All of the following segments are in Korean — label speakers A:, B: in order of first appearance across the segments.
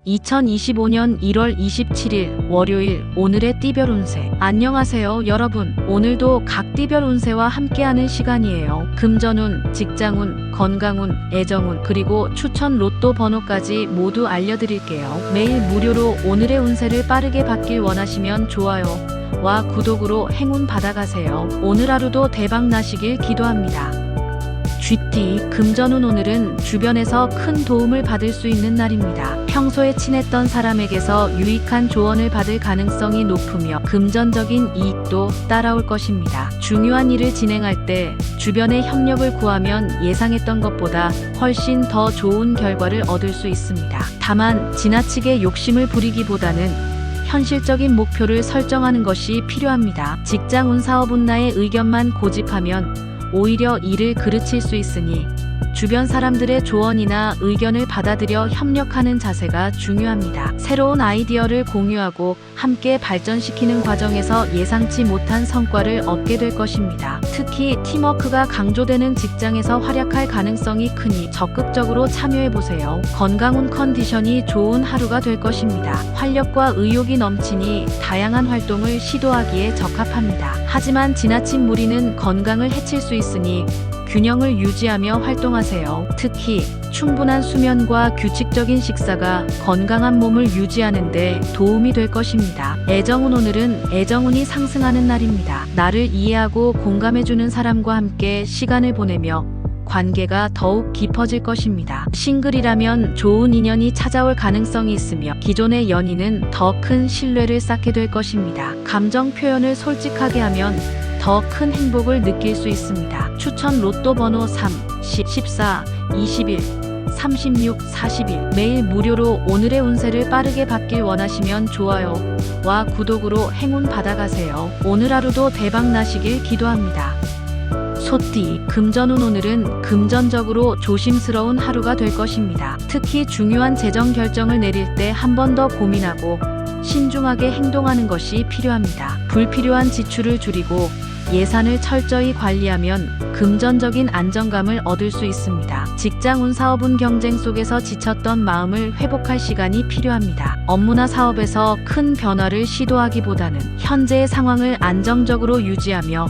A: 2025년 1월 27일 월요일 오늘의 띠별 운세. 안녕하세요 여러분. 오늘도 각 띠별 운세와 함께하는 시간이에요. 금전운, 직장운, 건강운, 애정운, 그리고 추천 로또 번호까지 모두 알려드릴게요. 매일 무료로 오늘의 운세를 빠르게 받길 원하시면 좋아요와 구독으로 행운 받아가세요. 오늘 하루도 대박 나시길 기도합니다. 쥐띠, 금전운. 오늘은 주변에서 큰 도움을 받을 수 있는 날입니다. 평소에 친했던 사람에게서 유익한 조언을 받을 가능성이 높으며 금전적인 이익도 따라올 것입니다. 중요한 일을 진행할 때 주변의 협력을 구하면 예상했던 것보다 훨씬 더 좋은 결과를 얻을 수 있습니다. 다만 지나치게 욕심을 부리기보다는 현실적인 목표를 설정하는 것이 필요합니다. 직장운, 사업운. 나의 의견만 고집하면 오히려 일을 그르칠 수 있으니 주변 사람들의 조언이나 의견을 받아들여 협력하는 자세가 중요합니다. 새로운 아이디어를 공유하고 함께 발전시키는 과정에서 예상치 못한 성과를 얻게 될 것입니다. 특히 팀워크가 강조되는 직장에서 활약할 가능성이 크니 적극적으로 참여해보세요. 건강운, 컨디션이 좋은 하루가 될 것입니다. 활력과 의욕이 넘치니 다양한 활동을 시도하기에 적합합니다. 하지만 지나친 무리는 건강을 해칠 수 있으니 균형을 유지하며 활동하세요. 특히 충분한 수면과 규칙적인 식사가 건강한 몸을 유지하는 데 도움이 될 것입니다. 애정운. 오늘은 애정운이 상승하는 날입니다. 나를 이해하고 공감해주는 사람과 함께 시간을 보내며 관계가 더욱 깊어질 것입니다. 싱글이라면 좋은 인연이 찾아올 가능성이 있으며 기존의 연인은 더 큰 신뢰를 쌓게 될 것입니다. 감정 표현을 솔직하게 하면 더 큰 행복을 느낄 수 있습니다. 추천 로또 번호 3, 10, 14, 21, 36, 41. 매일 무료로 오늘의 운세를 빠르게 받길 원하시면 좋아요와 구독으로 행운 받아가세요. 오늘 하루도 대박 나시길 기도합니다. 소띠, 금전운. 오늘은 금전적으로 조심스러운 하루가 될 것입니다. 특히 중요한 재정 결정을 내릴 때 한 번 더 고민하고 신중하게 행동하는 것이 필요합니다. 불필요한 지출을 줄이고 예산을 철저히 관리하면 금전적인 안정감을 얻을 수 있습니다. 직장운, 사업운. 경쟁 속에서 지쳤던 마음을 회복할 시간이 필요합니다. 업무나 사업에서 큰 변화를 시도하기보다는 현재의 상황을 안정적으로 유지하며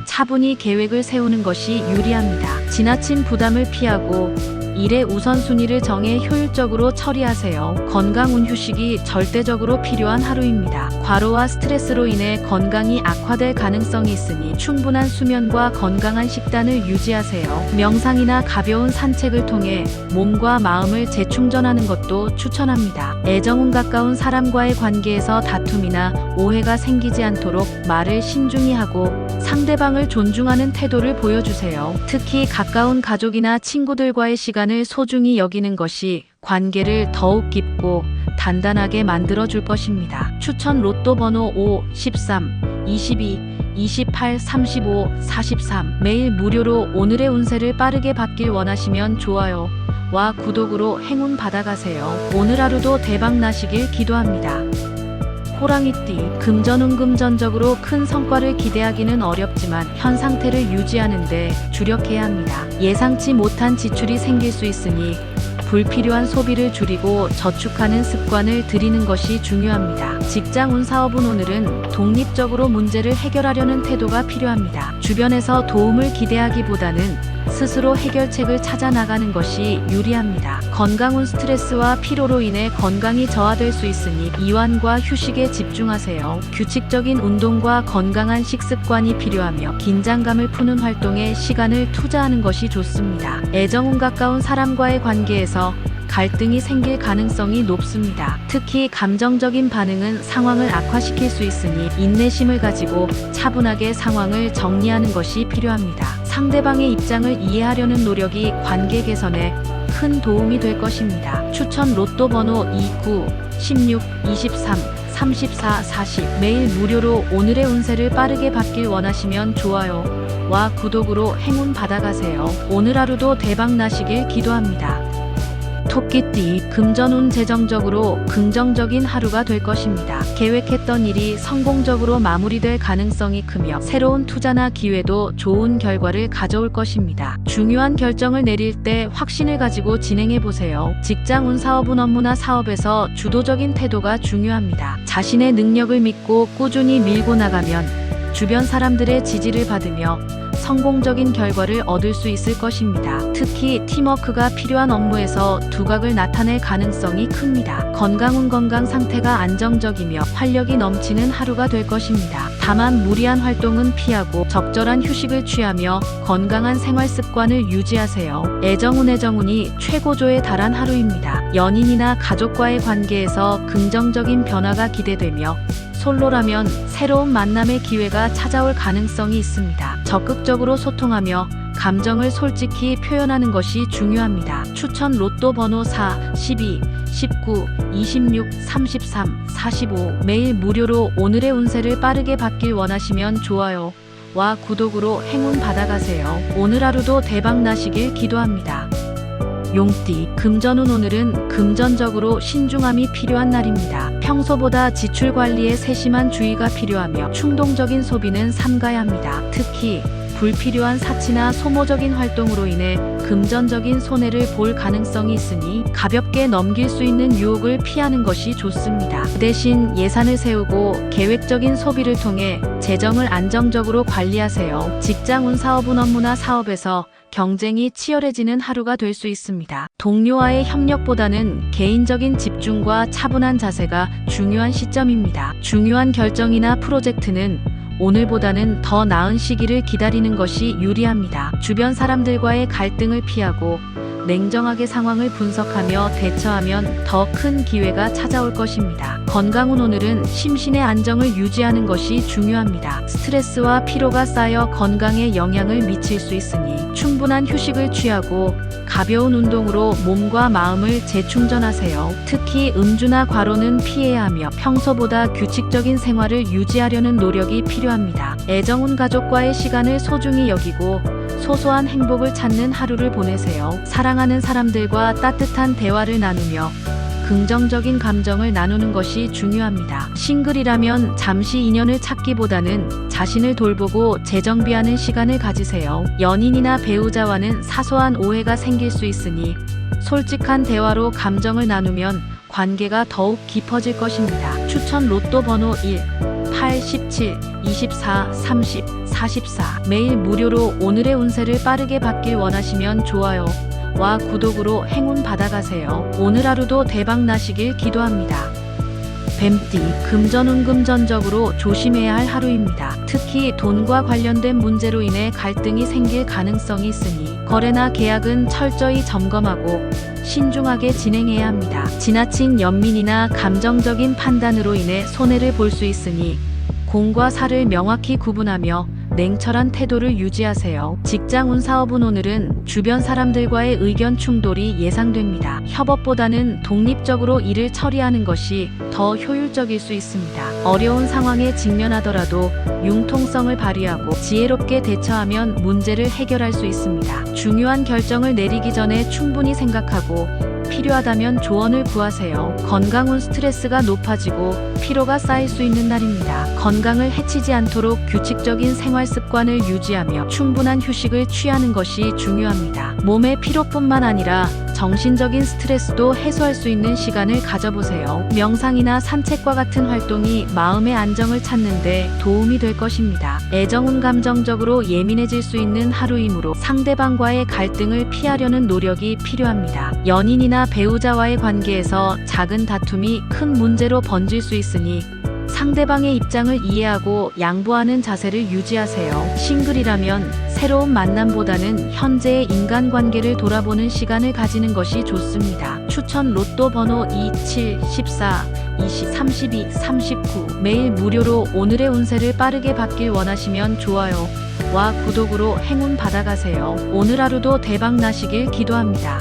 A: 차분히 계획을 세우는 것이 유리합니다. 지나친 부담을 피하고 일의 우선순위를 정해 효율적으로 처리하세요. 건강운. 휴식이 절대적으로 필요한 하루입니다. 과로와 스트레스로 인해 건강이 악화될 가능성이 있으니 충분한 수면과 건강한 식단을 유지하세요. 명상이나 가벼운 산책을 통해 몸과 마음을 재충전하는 것도 추천합니다. 애정운. 가까운 사람과의 관계에서 다툼이나 오해가 생기지 않도록 말을 신중히 하고 상대방을 존중하는 태도를 보여주세요. 특히 가까운 가족이나 친구들과의 시간을 소중히 여기는 것이 관계를 더욱 깊고 단단하게 만들어줄 것입니다. 추천 로또 번호 5, 13, 22, 28, 35, 43. 매일 무료로 오늘의 운세를 빠르게 받길 원하시면 좋아요와 구독으로 행운 받아가세요. 오늘 하루도 대박 나시길 기도합니다. 호랑이띠, 금전운. 금전적으로 큰 성과를 기대하기는 어렵지만 현 상태를 유지하는 데 주력해야 합니다. 예상치 못한 지출이 생길 수 있으니 불필요한 소비를 줄이고 저축하는 습관을 들이는 것이 중요합니다. 직장운, 사업운. 오늘은 독립적으로 문제를 해결하려는 태도가 필요합니다. 주변에서 도움을 기대하기보다는 스스로 해결책을 찾아 나가는 것이 유리합니다. 건강운. 스트레스와 피로로 인해 건강이 저하될 수 있으니 이완과 휴식에 집중하세요. 규칙적인 운동과 건강한 식습관이 필요하며 긴장감을 푸는 활동에 시간을 투자하는 것이 좋습니다. 애정운. 가까운 사람과의 관계에서 갈등이 생길 가능성이 높습니다. 특히 감정적인 반응은 상황을 악화시킬 수 있으니 인내심을 가지고 차분하게 상황을 정리하는 것이 필요합니다. 상대방의 입장을 이해하려는 노력이 관계 개선에 큰 도움이 될 것입니다. 추천 로또 번호 29, 16, 23, 34, 40. 매일 무료로 오늘의 운세를 빠르게 받길 원하시면 좋아요와 구독으로 행운 받아가세요. 오늘 하루도 대박 나시길 기도합니다. 토끼띠 금전운 재정적으로 긍정적인 하루가 될 것입니다. 계획했던 일이 성공적으로 마무리될 가능성이 크며 새로운 투자나 기회도 좋은 결과를 가져올 것입니다. 중요한 결정을 내릴 때 확신을 가지고 진행해 보세요. 직장운 사업운 업무나 사업에서 주도적인 태도가 중요합니다. 자신의 능력을 믿고 꾸준히 밀고 나가면 주변 사람들의 지지를 받으며 성공적인 결과를 얻을 수 있을 것입니다. 특히 팀워크가 필요한 업무에서 두각을 나타낼 가능성이 큽니다. 건강 상태가 안정적이며 활력이 넘치는 하루가 될 것입니다. 다만 무리한 활동은 피하고 적절한 휴식을 취하며 건강한 생활 습관을 유지하세요. 애정운이 최고조에 달한 하루입니다. 연인이나 가족과의 관계에서 긍정적인 변화가 기대되며 솔로라면 새로운 만남의 기회가 찾아올 가능성이 있습니다. 적극적으로 소통하며 감정을 솔직히 표현하는 것이 중요합니다. 추천 로또 번호 4, 12, 19, 26, 33, 45 매일 무료로 오늘의 운세를 빠르게 받길 원하시면 좋아요와 구독으로 행운 받아가세요. 오늘 하루도 대박 나시길 기도합니다. 용띠 금전운 오늘은 금전적으로 신중함이 필요한 날입니다. 평소보다 지출 관리에 세심한 주의가 필요하며 충동적인 소비는 삼가야 합니다. 특히 불필요한 사치나 소모적인 활동으로 인해 금전적인 손해를 볼 가능성이 있으니 가볍게 넘길 수 있는 유혹을 피하는 것이 좋습니다. 대신 예산을 세우고 계획적인 소비를 통해 재정을 안정적으로 관리하세요. 직장운 사업운 업무나 사업에서 경쟁이 치열해지는 하루가 될 수 있습니다. 동료와의 협력보다는 개인적인 집중과 차분한 자세가 중요한 시점입니다. 중요한 결정이나 프로젝트는 오늘보다는 더 나은 시기를 기다리는 것이 유리합니다. 주변 사람들과의 갈등을 피하고 냉정하게 상황을 분석하며 대처하면 더 큰 기회가 찾아올 것입니다. 건강운 오늘은 심신의 안정을 유지하는 것이 중요합니다. 스트레스와 피로가 쌓여 건강에 영향을 미칠 수 있으니 충분한 휴식을 취하고 가벼운 운동으로 몸과 마음을 재충전하세요. 특히 음주나 과로는 피해야 하며 평소보다 규칙적인 생활을 유지하려는 노력이 필요합니다. 애정운 가족과의 시간을 소중히 여기고 소소한 행복을 찾는 하루를 보내세요. 사랑하는 사람들과 따뜻한 대화를 나누며 긍정적인 감정을 나누는 것이 중요합니다. 싱글이라면 잠시 인연을 찾기보다는 자신을 돌보고 재정비하는 시간을 가지세요. 연인이나 배우자와는 사소한 오해가 생길 수 있으니 솔직한 대화로 감정을 나누면 관계가 더욱 깊어질 것입니다. 추천 로또 번호 1, 8, 17, 24, 30, 44 매일 무료로 오늘의 운세를 빠르게 받길 원하시면 좋아요와 구독으로 행운 받아가세요. 오늘 하루도 대박 나시길 기도합니다. 뱀띠 금전운 금전적으로 조심해야 할 하루입니다. 특히 돈과 관련된 문제로 인해 갈등이 생길 가능성이 있으니 거래나 계약은 철저히 점검하고 신중하게 진행해야 합니다. 지나친 연민이나 감정적인 판단으로 인해 손해를 볼 수 있으니 공과 사를 명확히 구분하며 냉철한 태도를 유지하세요. 직장운 사업운 오늘은 주변 사람들과의 의견 충돌이 예상됩니다. 협업보다는 독립적으로 일을 처리하는 것이 더 효율적일 수 있습니다. 어려운 상황에 직면하더라도 융통성을 발휘하고 지혜롭게 대처하면 문제를 해결할 수 있습니다. 중요한 결정을 내리기 전에 충분히 생각하고 필요하다면 조언을 구하세요. 건강운 스트레스가 높아지고 피로가 쌓일 수 있는 날입니다. 건강을 해치지 않도록 규칙적인 생활 습관을 유지하며 충분한 휴식을 취하는 것이 중요합니다. 몸의 피로뿐만 아니라 정신적인 스트레스도 해소할 수 있는 시간을 가져보세요. 명상이나 산책과 같은 활동이 마음의 안정을 찾는 데 도움이 될 것입니다. 애정운 감정적으로 예민해질 수 있는 하루이므로 상대방과의 갈등을 피하려는 노력이 필요합니다. 연인이나 배우자와의 관계에서 작은 다툼이 큰 문제로 번질 수 있으니 상대방의 입장을 이해하고 양보하는 자세를 유지하세요. 싱글이라면 새로운 만남보다는 현재의 인간관계를 돌아보는 시간을 가지는 것이 좋습니다. 추천 로또 번호 2, 7, 14, 20, 32, 39 매일 무료로 오늘의 운세를 빠르게 받길 원하시면 좋아요와 구독으로 행운 받아가세요. 오늘 하루도 대박 나시길 기도합니다.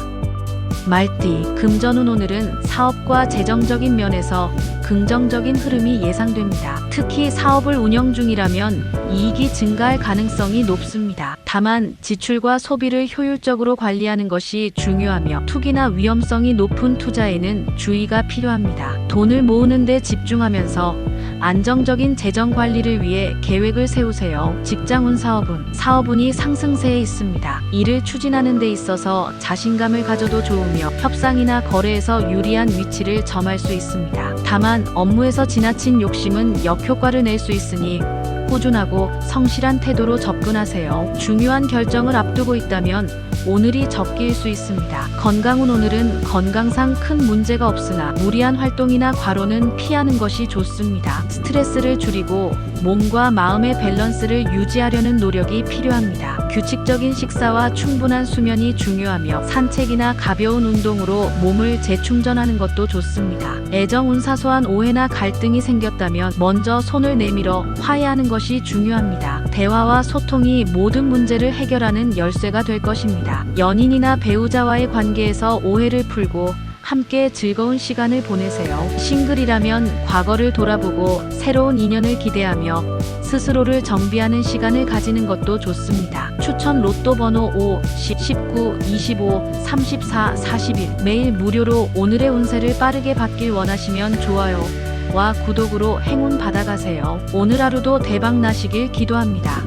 A: 말띠 금전운 오늘은 사업과 재정적인 면에서 긍정적인 흐름이 예상됩니다. 특히 사업을 운영 중이라면 이익이 증가할 가능성이 높습니다. 다만 지출과 소비를 효율적으로 관리하는 것이 중요하며 투기나 위험성이 높은 투자에는 주의가 필요합니다. 돈을 모으는 데 집중하면서 안정적인 재정 관리를 위해 계획을 세우세요. 직장운 사업운이 상승세에 있습니다. 일을 추진하는 데 있어서 자신감을 가져도 좋으며 협상이나 거래에서 유리한 위치를 점할 수 있습니다. 다만 업무에서 지나친 욕심은 역효과를 낼 수 있으니 꾸준하고 성실한 태도로 접근하세요. 중요한 결정을 앞두고 있다면 오늘이 적기일 수 있습니다. 건강운 오늘은 건강상 큰 문제가 없으나 무리한 활동이나 과로는 피하는 것이 좋습니다. 스트레스를 줄이고 몸과 마음의 밸런스를 유지하려는 노력이 필요합니다. 규칙적인 식사와 충분한 수면이 중요하며 산책이나 가벼운 운동으로 몸을 재충전하는 것도 좋습니다. 애정운 사소한 오해나 갈등이 생겼다면 먼저 손을 내밀어 화해하는 것이 중요합니다. 대화와 소통이 모든 문제를 해결하는 열쇠가 될 것입니다. 연인이나 배우자와의 관계에서 오해를 풀고 함께 즐거운 시간을 보내세요. 싱글이라면 과거를 돌아보고 새로운 인연을 기대하며 스스로를 정비하는 시간을 가지는 것도 좋습니다. 추천 로또 번호 5, 10, 19, 25, 34, 41 매일 무료로 오늘의 운세를 빠르게 받길 원하시면 좋아요와 구독으로 행운 받아가세요. 오늘 하루도 대박 나시길 기도합니다.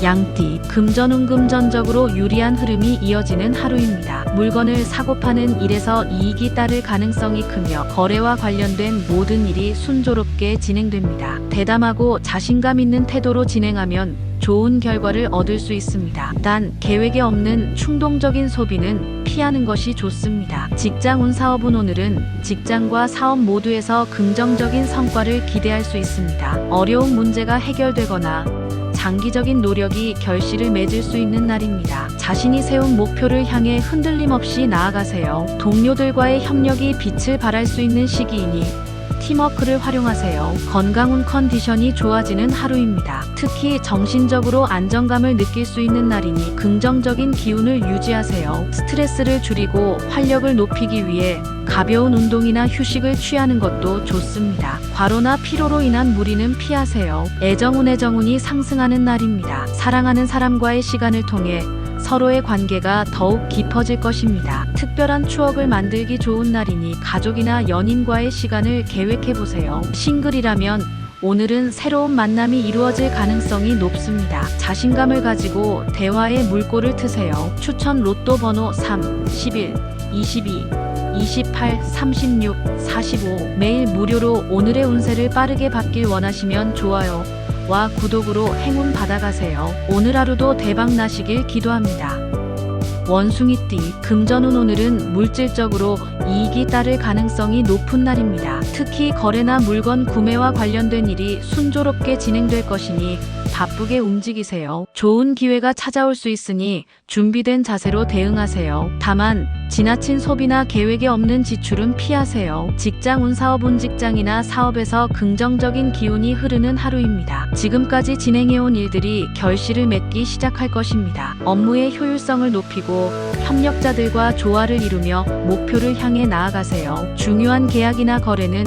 A: 양띠, 금전운 금전적으로 유리한 흐름이 이어지는 하루입니다. 물건을 사고 파는 일에서 이익이 따를 가능성이 크며 거래와 관련된 모든 일이 순조롭게 진행됩니다. 대담하고 자신감 있는 태도로 진행하면 좋은 결과를 얻을 수 있습니다. 단 계획에 없는 충동적인 소비는 피하는 것이 좋습니다. 직장운 사업운 오늘은 직장과 사업 모두에서 긍정적인 성과를 기대할 수 있습니다. 어려운 문제가 해결되거나 장기적인 노력이 결실을 맺을 수 있는 날입니다. 자신이 세운 목표를 향해 흔들림 없이 나아가세요. 동료들과의 협력이 빛을 발할 수 있는 시기이니 팀워크를 활용하세요. 건강운 컨디션이 좋아지는 하루입니다. 특히 정신적으로 안정감을 느낄 수 있는 날이니 긍정적인 기운을 유지하세요. 스트레스를 줄이고 활력을 높이기 위해 가벼운 운동이나 휴식을 취하는 것도 좋습니다. 과로나 피로로 인한 무리는 피하세요. 애정운이 상승하는 날입니다. 사랑하는 사람과의 시간을 통해 서로의 관계가 더욱 깊어질 것입니다. 특별한 추억을 만들기 좋은 날이니 가족이나 연인과의 시간을 계획해보세요. 싱글이라면 오늘은 새로운 만남이 이루어질 가능성이 높습니다. 자신감을 가지고 대화의 물꼬를 트세요. 추천 로또 번호 3, 11, 22, 28, 36, 45 매일 무료로 오늘의 운세를 빠르게 받길 원하시면 좋아요와 구독으로 행운 받아가세요. 오늘 하루도 대박 나시길 기도합니다. 원숭이띠, 금전운 오늘은 물질적으로 이익이 따를 가능성이 높은 날입니다. 특히 거래나 물건 구매와 관련된 일이 순조롭게 진행될 것이니 바쁘게 움직이세요. 좋은 기회가 찾아올 수 있으니 준비된 자세로 대응하세요. 다만 지나친 소비나 계획에 없는 지출은 피하세요. 직장운 사업운 직장이나 사업에서 긍정적인 기운이 흐르는 하루입니다. 지금까지 진행해온 일들이 결실을 맺기 시작할 것입니다. 업무의 효율성을 높이고 협력자들과 조화를 이루며 목표를 향해 나아가세요. 중요한 계약이나 거래는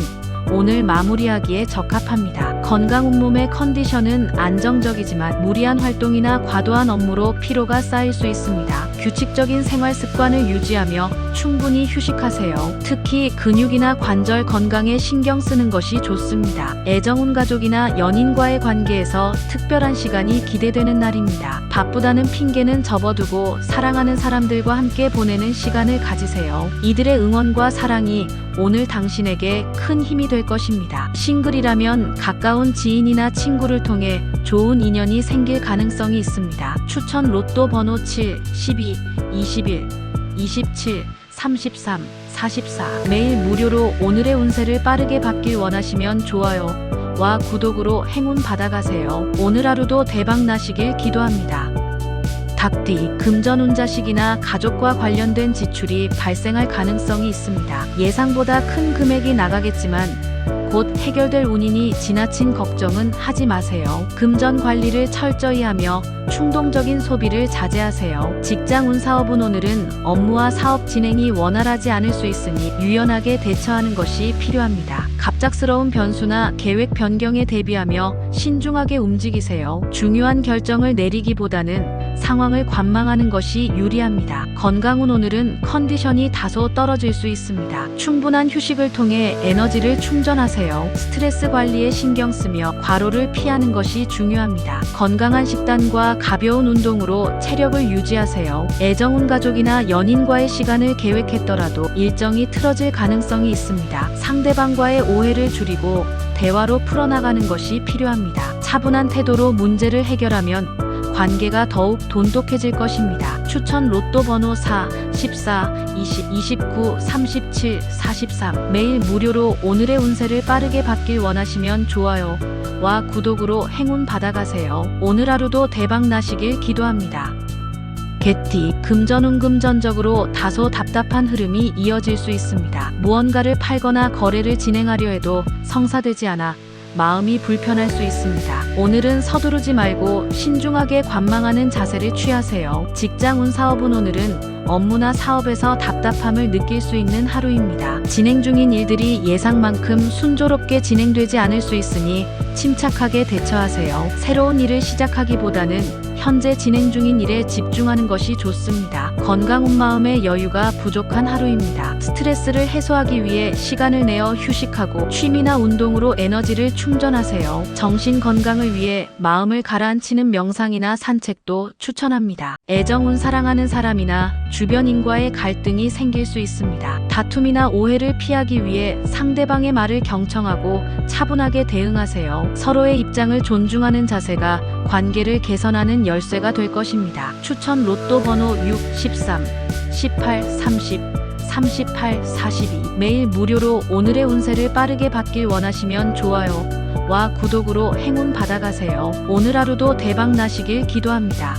A: 오늘 마무리하기에 적합합니다. 건강 온몸의 컨디션은 안정적이지만 무리한 활동이나 과도한 업무로 피로가 쌓일 수 있습니다. 규칙적인 생활 습관을 유지하며 충분히 휴식하세요. 특히 근육이나 관절 건강에 신경 쓰는 것이 좋습니다. 애정운 가족이나 연인과의 관계에서 특별한 시간이 기대되는 날입니다. 바쁘다는 핑계는 접어두고 사랑하는 사람들과 함께 보내는 시간을 가지세요. 이들의 응원과 사랑이 오늘 당신에게 큰 힘이 될 것입니다. 싱글이라면 가까운 지인이나 친구를 통해 좋은 인연이 생길 가능성이 있습니다. 추천 로또 번호 7, 12, 21, 27, 33, 44 매일 무료로 오늘의 운세를 빠르게 받길 원하시면 좋아요와 구독으로 행운 받아가세요. 오늘 하루도 대박 나시길 기도합니다. 닭띠, 금전운 자식이나 가족과 관련된 지출이 발생할 가능성이 있습니다. 예상보다 큰 금액이 나가겠지만 곧 해결될 운이니 지나친 걱정은 하지 마세요. 금전 관리를 철저히 하며 충동적인 소비를 자제하세요. 직장운 사업운 오늘은 업무와 사업 진행이 원활하지 않을 수 있으니 유연하게 대처하는 것이 필요합니다. 갑작스러운 변수나 계획 변경에 대비하며 신중하게 움직이세요. 중요한 결정을 내리기보다는 상황을 관망하는 것이 유리합니다. 건강운 오늘은 컨디션이 다소 떨어질 수 있습니다. 충분한 휴식을 통해 에너지를 충전하세요. 스트레스 관리에 신경 쓰며 과로를 피하는 것이 중요합니다. 건강한 식단과 가벼운 운동으로 체력을 유지하세요. 애정운 가족이나 연인과의 시간을 계획했더라도 일정이 틀어질 가능성이 있습니다. 상대방과의 오해를 줄이고 대화로 풀어나가는 것이 필요합니다. 차분한 태도로 문제를 해결하면 관계가 더욱 돈독해질 것입니다. 추천 로또 번호 4, 14, 20, 29, 37, 43. 매일 무료로 오늘의 운세를 빠르게 받길 원하시면 좋아요와 구독으로 행운 받아가세요. 오늘 하루도 대박 나시길 기도합니다. 개띠, 금전운 금전적으로 다소 답답한 흐름이 이어질 수 있습니다. 무언가를 팔거나 거래를 진행하려 해도 성사되지 않아 마음이 불편할 수 있습니다. 오늘은 서두르지 말고 신중하게 관망하는 자세를 취하세요. 직장운 사업운 오늘은 업무나 사업에서 답답함을 느낄 수 있는 하루입니다. 진행 중인 일들이 예상만큼 순조롭게 진행되지 않을 수 있으니 침착하게 대처하세요. 새로운 일을 시작하기보다는 현재 진행 중인 일에 집중하는 것이 좋습니다. 건강운 마음의 여유가 부족한 하루입니다. 스트레스를 해소하기 위해 시간을 내어 휴식하고 취미나 운동으로 에너지를 충전하세요. 정신 건강을 위해 마음을 가라앉히는 명상이나 산책도 추천합니다. 애정운 사랑하는 사람이나 주변인과의 갈등이 생길 수 있습니다. 다툼이나 오해를 피하기 위해 상대방의 말을 경청하고 차분하게 대응하세요. 서로의 입장을 존중하는 자세가 관계를 개선하는 열쇠가 될 것입니다. 추천 로또 번호 6, 13, 18, 30, 38, 42. 매일 무료로 오늘의 운세를 빠르게 받길 원하시면 좋아요와 구독으로 행운 받아가세요. 오늘 하루도 대박 나시길 기도합니다.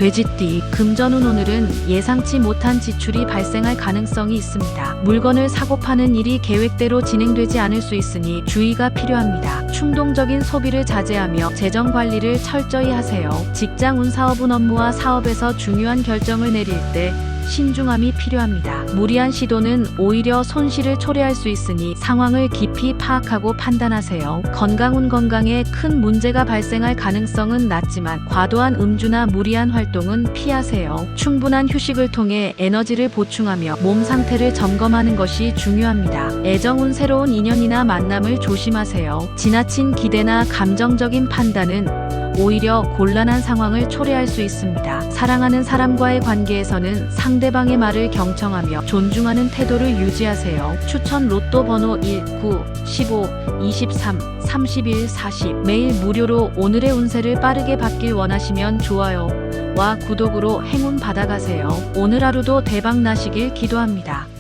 A: 돼지띠, 금전운 오늘은 예상치 못한 지출이 발생할 가능성이 있습니다. 물건을 사고 파는 일이 계획대로 진행되지 않을 수 있으니 주의가 필요합니다. 충동적인 소비를 자제하며 재정 관리를 철저히 하세요. 직장운 사업운 업무와 사업에서 중요한 결정을 내릴 때 신중함이 필요합니다. 무리한 시도는 오히려 손실을 초래할 수 있으니 상황을 깊이 파악하고 판단하세요. 건강운 건강에 큰 문제가 발생할 가능성은 낮지만 과도한 음주나 무리한 활동은 피하세요. 충분한 휴식을 통해 에너지를 보충하며 몸 상태를 점검하는 것이 중요합니다. 애정운 새로운 인연이나 만남을 조심하세요. 지나친 기대나 감정적인 판단은 오히려 곤란한 상황을 초래할 수 있습니다. 사랑하는 사람과의 관계에서는 상대방의 말을 경청하며 존중하는 태도를 유지하세요. 추천 로또 번호 1, 9, 15, 23, 31, 40. 매일 무료로 오늘의 운세를 빠르게 받길 원하시면 좋아요와 구독으로 행운 받아가세요. 오늘 하루도 대박 나시길 기도합니다.